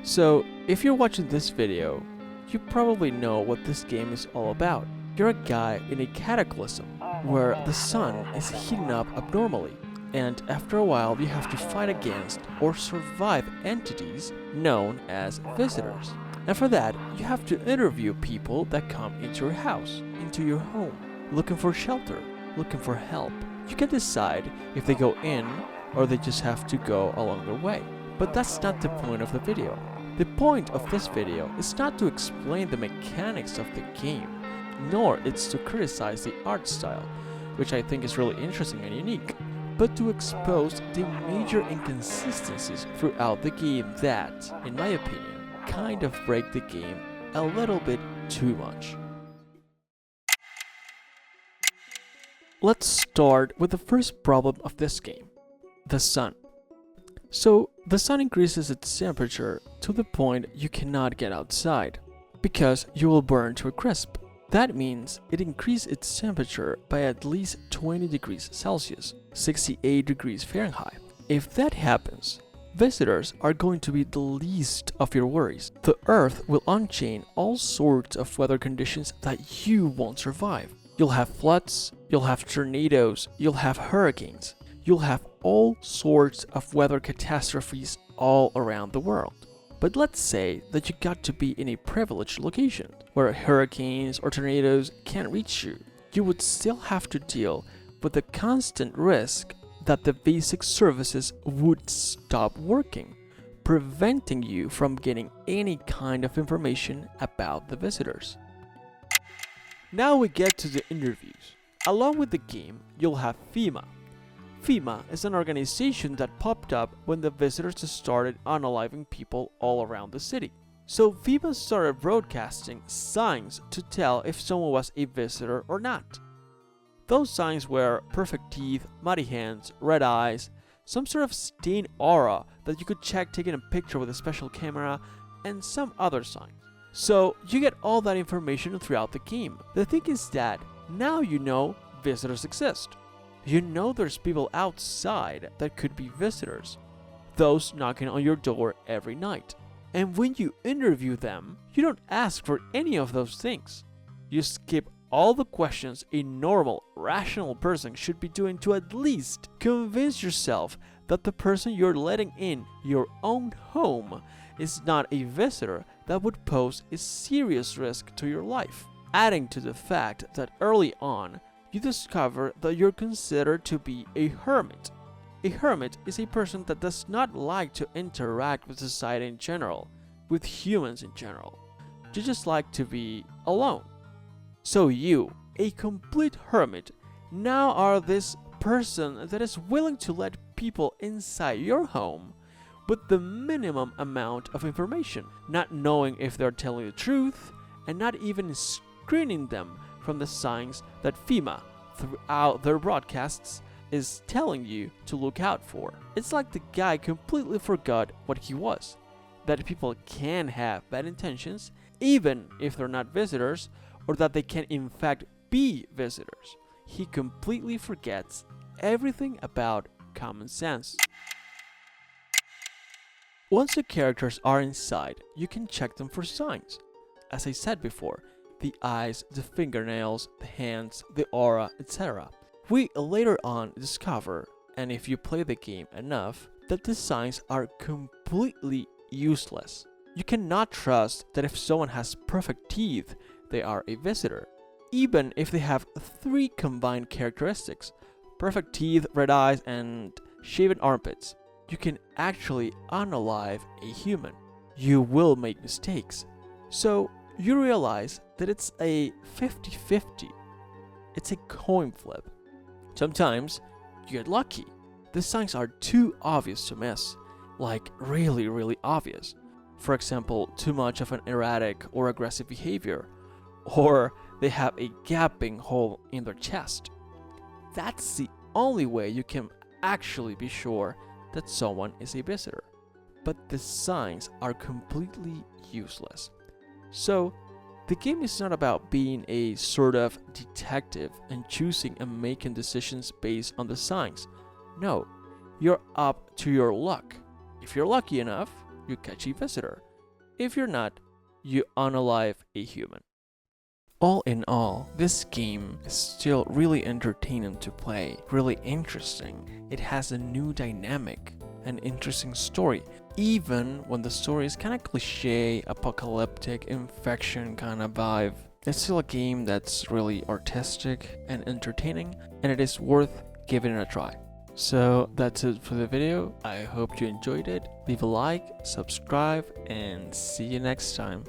So, if you're watching this video, you probably know what this game is all about. You're a guy in a cataclysm where the sun is heating up abnormally, and after a while you have to fight against or survive entities known as visitors. And for that, you have to interview people that come into your house, into your home, looking for shelter, looking for help. You can decide if they go in or they just have to go along their way. But that's not the point of the video. The point of this video is not to explain the mechanics of the game, nor it's to criticize the art style, which I think is really interesting and unique, but to expose the major inconsistencies throughout the game that, in my opinion, kind of break the game a little bit too much. Let's start with the first problem of this game, the sun. So, the sun increases its temperature to the point you cannot get outside, because you will burn to a crisp. That means it increases its temperature by at least 20 degrees Celsius, 68 degrees Fahrenheit. If that happens, visitors are going to be the least of your worries. The Earth will unchain all sorts of weather conditions that you won't survive. You'll have floods, you'll have tornadoes, you'll have hurricanes. You'll have all sorts of weather catastrophes all around the world. But let's say that you got to be in a privileged location where hurricanes or tornadoes can't reach you. You would still have to deal with the constant risk that the basic services would stop working, preventing you from getting any kind of information about the visitors. Now we get to the interviews. Along with the game, you'll have FEMA. FEMA is an organization that popped up when the visitors started unaliving people all around the city. So FEMA started broadcasting signs to tell if someone was a visitor or not. Those signs were perfect teeth, muddy hands, red eyes, some sort of stained aura that you could check taking a picture with a special camera, and some other signs. So you get all that information throughout the game. The thing is that now you know visitors exist. You know there's people outside that could be visitors, those knocking on your door every night. And when you interview them, you don't ask for any of those things. You skip all the questions a normal, rational person should be doing to at least convince yourself that the person you're letting in your own home is not a visitor that would pose a serious risk to your life. Adding to the fact that early on, you discover that you're considered to be a hermit. A hermit is a person that does not like to interact with society in general, with humans in general. You just like to be alone. So you, a complete hermit, now are this person that is willing to let people inside your home with the minimum amount of information, not knowing if they're telling the truth, and not even screening them from the signs that FEMA, throughout their broadcasts, is telling you to look out for. It's like the guy completely forgot what he was, that people can have bad intentions even if they're not visitors, or that they can in fact be visitors. He completely forgets everything about common sense. Once the characters are inside, you can check them for signs. As I said before, the eyes, the fingernails, the hands, the aura, etc. We later on discover, and if you play the game enough, that the signs are completely useless. You cannot trust that if someone has perfect teeth, they are a visitor. Even if they have 3 combined characteristics, perfect teeth, red eyes, and shaven armpits, you can actually unalive a human. You will make mistakes. So you realize that it's a 50-50. It's a coin flip. Sometimes you get lucky. The signs are too obvious to miss, like really obvious. For example, too much of an erratic or aggressive behavior, or they have a gaping hole in their chest. That's the only way you can actually be sure that someone is a visitor. But the signs are completely useless. So, the game is not about being a sort of detective and choosing and making decisions based on the signs. No, you're up to your luck. If you're lucky enough, you catch a visitor. If you're not, you unalive a human. All in all, this game is still really entertaining to play, really interesting. It has a new dynamic, an interesting story, even when the story is kind of cliche, apocalyptic, infection kind of vibe. It's still a game that's really artistic and entertaining, and it is worth giving it a try. So that's it for the video. I hope you enjoyed it. Leave a like, subscribe, and see you next time.